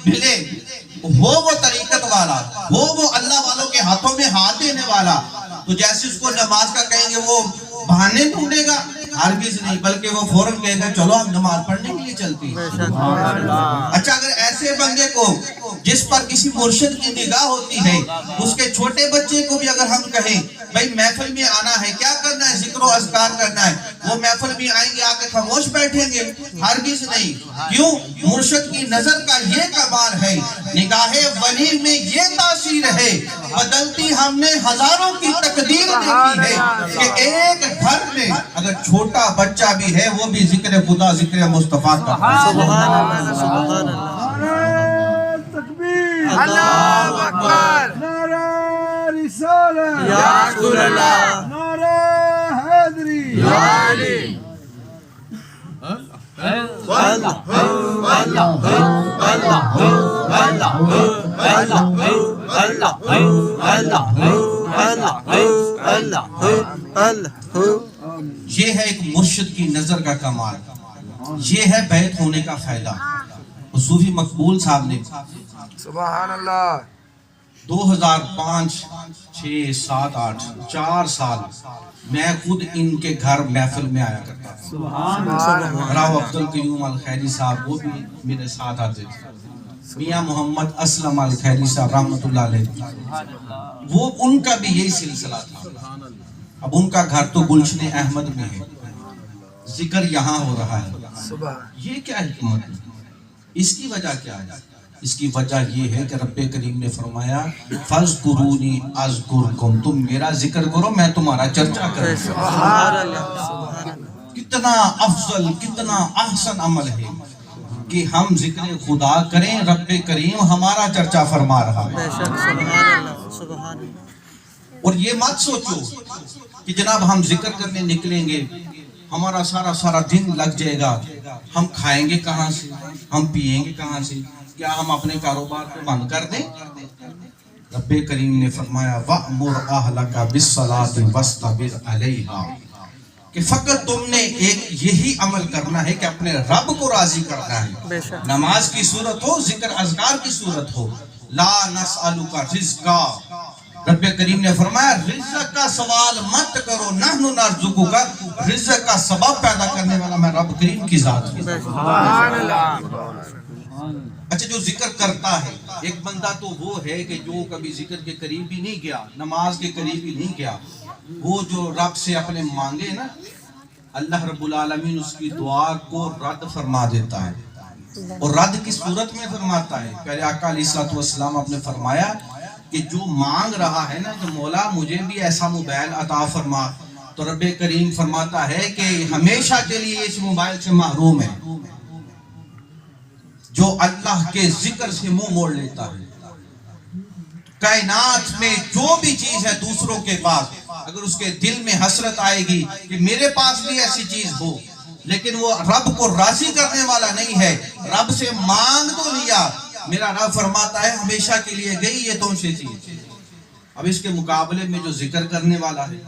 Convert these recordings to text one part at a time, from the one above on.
ملے ہو وہ طریقت والا، ہو وہ اللہ والوں کے ہاتھوں میں ہاتھ دینے والا، تو جیسے اس کو نماز کا کہیں گے وہ بہانے ڈھونڈے گا، ہرگز نہیں، بلکہ وہ فوراً کہے گا چلو ہم نماز پڑھنے کے لیے چلتے ہیں۔ اچھا اگر ایسے بندے کو جس پر کسی مرشد کی نگاہ ہوتی ہے، اس کے چھوٹے بچے کو بھی اگر ہم کہیں بھائی محفل میں آنا ہے، کیا کرنا ہے؟ ذکر و اذکار کرنا ہے، وہ محفل میں آئیں گے، آ کے خاموش بیٹھیں گے؟ ہرگز نہیں۔ کیوں؟ مرشد کی نظر کا یہ کمال ہے، نگاہ ولی میں یہ تاثیر ہے، بدلتی ہم نے ہزاروں کی تقدیر دیکھی ہے کہ ایک گھر میں اگر چھوٹا بچہ بھی ہے وہ بھی ذکر خدا، ذکر مصطفیٰ کا۔ سبحان اللہ، سبحان اللہ، نعرہ تکبیر، اللہ اکبر، نعرہ رسالت، یا رسول اللہ، نعرہ حیدری، یا علی، اللہ اللہ یہ ہے ایک مرشد کی نظر کا کمال، یہ ہے بیعت ہونے کا فائدہ۔ صوفی مقبول صاحب نے سبحان اللہ 2005 6 7 8 4 سال میں خود ان کے گھر محفل میں آیا کرتا تھا۔ راو عبد القیوم الخیری صاحب وہ بھی میرے ساتھ آتے تھے، میاں محمد اسلم الخیری صاحب رحمۃ اللہ علیہ، وہ ان کا بھی یہی سلسلہ تھا۔ اب ان کا گھر تو گلشن احمد میں ہے، ذکر یہاں ہو رہا ہے۔ یہ کیا حکمت ہے؟ اس کی وجہ کیا ہے؟ اس کی وجہ یہ ہے کہ رب کریم نے فرمایا فَاذْكُرُونِي أَذْكُرْكُمْ، تم میرا ذکر کرو میں تمہارا چرچا کروں۔ سبحان اللہ، کتنا افضل، کتنا احسن عمل ہے کہ ہم ذکر خدا کریں، رب کریم ہمارا چرچا فرما رہا ہے۔ بے شک، سبحان اللہ، سبحان اللہ، اور یہ مت سوچو کہ جناب ہم ذکر کرنے نکلیں گے ہمارا سارا دن لگ جائے گا، ہم کھائیں گے کہاں سے، ہم پیئیں گے کہاں سے، کیا ہم اپنے کاروبار کو بند کر دیں؟ رب کریم نے فرمایا وَأْمُرْ أَهْلَكَ بِالصَّلَاةِ وَاسْطَبِرْ عَلَيْهَا، کہ فقط تم نے ایک یہی عمل کرنا ہے کہ اپنے رب کو راضی کرنا بے ہے، شک، نماز کی صورت ہو، ذکر اذکار کی صورت ہو۔ لا نسألک رزقا، رب کریم نے فرمایا رزق کا سوال مت کرو، نحن نرزقک، رزق کا سبب پیدا کرنے والا میں رب کریم کی ذات ہوں۔ سبحان اللہ، اچھا جو ذکر کرتا ہے، ایک بندہ تو وہ ہے کہ جو کبھی ذکر کے قریب بھی نہیں گیا، نماز کے قریب بھی نہیں گیا، وہ جو رب سے اپنے مانگے نا، اللہ رب العالمین اس کی دعا کو رد فرما دیتا ہے۔ اور رد کس صورت میں فرماتا ہے؟ پیارے آقا علیہ الصلوۃ والسلام آپ نے فرمایا کہ جو مانگ رہا ہے نا کہ مولا مجھے بھی ایسا موبائل عطا فرما، تو رب کریم فرماتا ہے کہ ہمیشہ کے لیے اس موبائل سے محروم ہے۔ جو اللہ کے ذکر سے منہ موڑ لیتا ہے، کائنات میں جو بھی چیز ہے دوسروں کے پاس، اگر اس کے دل میں حسرت آئے گی کہ میرے پاس بھی ایسی چیز ہو، لیکن وہ رب کو راضی کرنے والا نہیں ہے، رب سے مانگ تو لیا، میرا رب فرماتا ہے ہمیشہ کے لیے گئی یہ تم سے چیز۔ اب اس کے مقابلے میں جو ذکر کرنے والا ہے،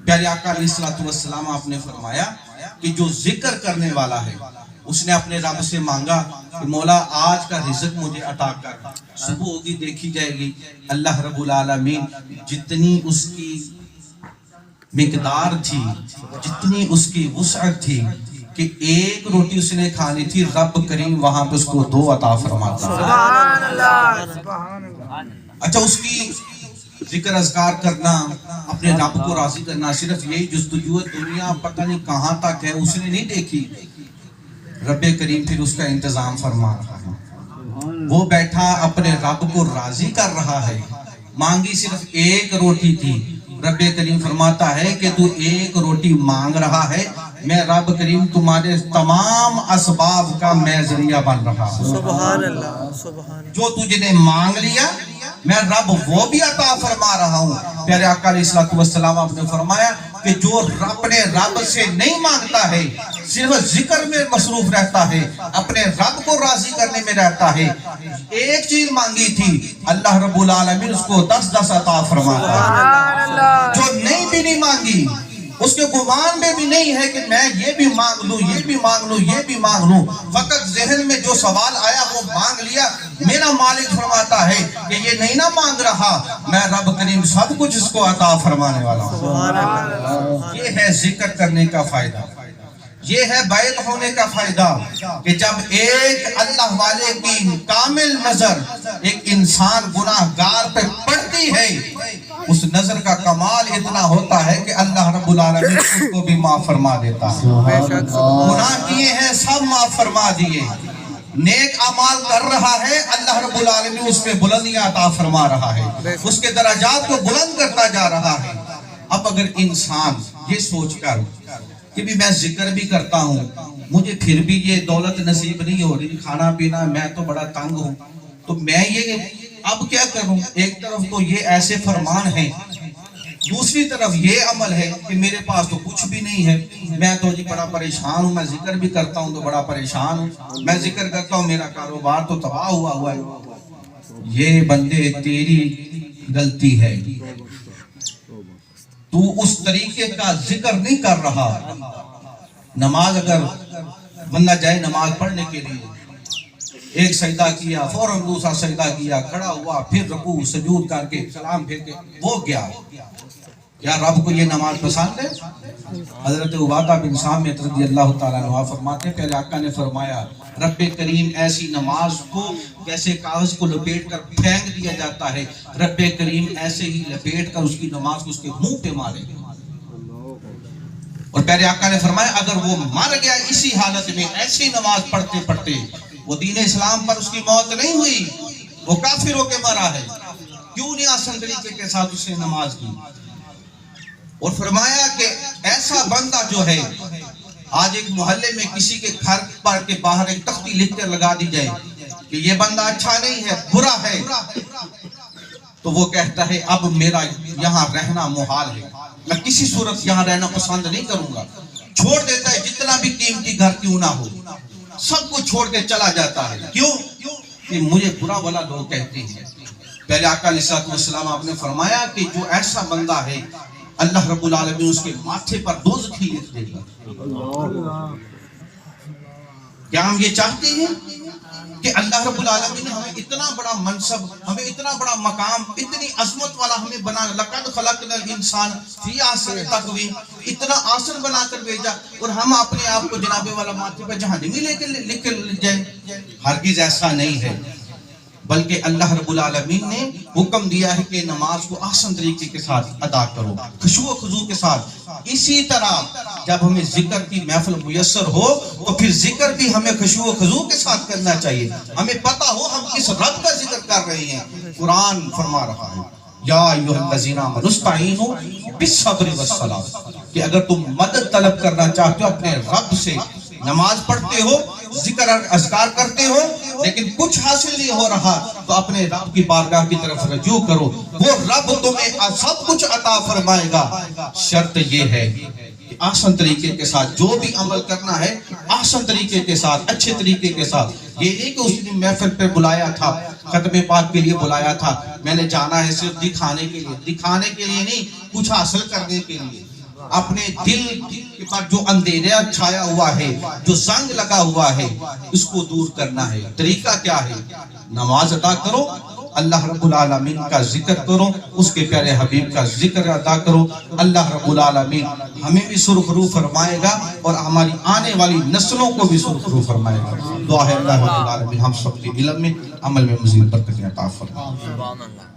پیارے آقا علیہ الصلوۃ والسلام آپ نے فرمایا کہ جو ذکر کرنے والا ہے اس نے اپنے رب سے مانگا کہ مولا آج کا رزق مجھے عطا کر، صبح ہوگی دیکھی جائے گی اللہ رب العالمین جتنی اس کی مقدار تھی، جتنی اس کی وسعت تھی کہ ایک روٹی اس نے کھانی تھی، رب کریم وہاں پہ اس کو 2 عطا فرماتا۔ سبحان اللہ، سبحان اللہ، اچھا اس کی ذکر اذکار کرنا، اپنے رب کو راضی کرنا، صرف یہی جستجو دنیا پتہ نہیں کہاں تک ہے اس نے نہیں دیکھی، رب کریم پھر اس کا انتظام فرما رہا ہے۔ وہ بیٹھا اپنے رب کو راضی کر رہا ہے، مانگی صرف 1 روٹی تھی، رب کریم فرماتا ہے کہ تو 1 روٹی مانگ رہا ہے، میں رب کریم تمہارے تمام اسباب کا میں ذریعہ بن رہا ہوں۔ سبحان اللہ، سبحان اللہ، جو تجھ نے مانگ لیا میں رب وہ بھی عطا فرما رہا ہوں۔ پیارے آقا علیہ الصلوۃ والسلام آپ نے فرمایا کہ جو اپنے رب سے نہیں مانگتا ہے، صرف ذکر میں مصروف رہتا ہے، اپنے رب کو راضی کرنے میں رہتا ہے، ایک چیز مانگی تھی اللہ رب العالمین اس کو 10 عطا فرماتا ہے۔ جو نہیں بھی نہیں مانگی اس کے گمان میں بھی نہیں ہے کہ میں یہ بھی مانگ لوں، یہ بھی مانگ لوں، یہ بھی مانگ لوں، فقط ذہن میں جو سوال آیا وہ مانگ لیا۔ میرا مالک فرماتا ہے کہ یہ نہیں نہ مانگ رہا، میں رب کریم سب کچھ اس کو عطا فرمانے والا ہوں۔ سبحان اللہ۔ یہ ہے ذکر کرنے کا فائدہ، یہ ہے بیعت ہونے کا فائدہ، کہ جب ایک اللہ والے کی کامل نظر ایک انسان گناہ گار پہ پڑتی ہے، اس نظر کا کمال اتنا ہوتا ہے کہ اللہ رب العالمین اس کو بھی معاف فرما دیتا ہے۔ گناہ کیے ہیں سب معاف فرما دیے، نیک اعمال کر رہا ہے، اللہ رب العالمین اس پہ بلندیاں عطا فرما رہا ہے، اس کے درجات کو بلند کرتا جا رہا ہے۔ اب اگر انسان یہ سوچ کر کہ بھی میں ذکر بھی کرتا ہوں، مجھے پھر بھی یہ دولت نصیب نہیں ہو رہی، کھانا پینا میں تو بڑا تنگ ہوں، تو میں یہ اب کیا کروں؟ ایک طرف تو یہ ایسے فرمان ہیں، دوسری طرف یہ عمل ہے کہ میرے پاس تو کچھ بھی نہیں ہے، میں تو جی بڑا پریشان ہوں، میں ذکر بھی کرتا ہوں تو بڑا پریشان ہوں، میں ذکر کرتا ہوں میرا کاروبار تو تباہ ہوا ہے۔ یہ بندے تیری غلطی ہے، تو اس طریقے کا ذکر نہیں کر رہا۔ نماز اگر بندہ جائے نماز پڑھنے کے لیے، ایک سجدہ کیا، فوراً دوسرا سجدہ کیا، کھڑا ہوا، پھر رکوع سجود کر کے سلام پھیر کے وہ گیا، کیا رب کو یہ نماز پسند ہے؟ حضرت عبادہ بن صامت رضی اللہ تعالیٰ عنہ فرماتے ہیں، پہلے آقا نے فرمایا رب کریم ایسی نماز کو جیسے کاغذ کو لپیٹ کر پھینک دیا جاتا ہے، رب کریم ایسے ہی لپیٹ کر اس کی نماز کو اس کے منہ پہ مارے گا۔ اور پہلے آقا نے فرمایا اگر وہ مر گیا اسی حالت میں ایسی نماز پڑھتے پڑھتے، وہ دین اسلام پر اس کی موت نہیں ہوئی، وہ کافر ہو کے مرا ہے، کیوں نہیں آسان طریقے کے ساتھ اس نے نماز کی؟ اور فرمایا کہ ایسا بندہ جو ہے، آج ایک محلے میں کسی کے گھر پر کے باہر ایک تختی لکھ کر لگا دی جائے کہ یہ بندہ اچھا نہیں ہے، برا ہے، تو وہ کہتا ہے اب میرا یہاں رہنا محال ہے، میں کسی صورت یہاں رہنا پسند نہیں کروں گا، چھوڑ دیتا ہے، جتنا بھی قیمتی گھر کیوں نہ ہو سب کو چھوڑ کے چلا جاتا ہے۔ کیوں؟ کہ مجھے برا بھلا لوگ کہتے ہیں۔ پہلے آقا علیہ السلام آپ نے فرمایا کہ جو ایسا بندہ ہے اللہ رب العالمین اس کے ماتھے پر دوزخ ہی لکھ دے گا۔ کیا ہم یہ چاہتے ہیں کہ اللہ رب العالمین نے ہمیں اتنا بڑا منصب، ہمیں اتنا بڑا مقام، اتنی عظمت والا ہمیں بنا، لقد خلقنا الانسان فی احسن تقویم، اتنا آسن بنا کر بھیجا، اور ہم اپنے آپ کو جناب والا ماتھے پر جہنمی لکھ کر جائیں؟ ہرگز ایسا نہیں ہے، بلکہ اللہ رب العالمین نے حکم دیا ہے کہ نماز کو آسان طریقے کے ساتھ ادا کرو، خشوع و خضوع کے ساتھ۔ اسی طرح جب ہمیں ذکر کی محفل میسر ہو تو پھر ذکر بھی ہمیں خشوع و خضوع کے ساتھ کرنا چاہیے، ہمیں پتہ ہو ہم کس رب کا ذکر کر رہے ہیں۔ قرآن فرما رہا ہے یا ایھا الذین آمنوا استعینوا بالصبر والصلاۃ، کہ اگر تم مدد طلب کرنا چاہتے ہو اپنے رب سے، نماز پڑھتے ہو، ذکر اذکار کرتے ہو، لیکن کچھ حاصل نہیں ہو رہا، تو اپنے رب کی بارگاہ کی طرف رجوع کرو، وہ رب تمہیں سب کچھ عطا فرمائے گا۔ شرط یہ ہے کہ آسان طریقے کے ساتھ جو بھی عمل کرنا ہے، آسان طریقے کے ساتھ، اچھے طریقے کے ساتھ۔ یہ نہیں کہ اس نے محفل پہ بلایا تھا، ختم پاک کے لیے بلایا تھا، میں نے جانا ہے صرف دکھانے کے لیے نہیں، کچھ حاصل کرنے کے لیے۔ اپنے دل پر جو اندھیرا چھایا ہوا ہے، جو زنگ لگا ہوا ہے، اس کو دور کرنا ہے۔ طریقہ کیا ہے؟ نماز ادا کرو، اللہ رب العالمین کا ذکر کرو، اس کے پیارے حبیب کا ذکر ادا کرو، اللہ رب العالمین ہمیں بھی سرخرو فرمائے گا اور ہماری آنے والی نسلوں کو بھی سرخرو فرمائے گا۔ دعا ہے اللہ رب العالمین ہم سب کے علم میں، عمل میں مزید برکت عطا فرمائے۔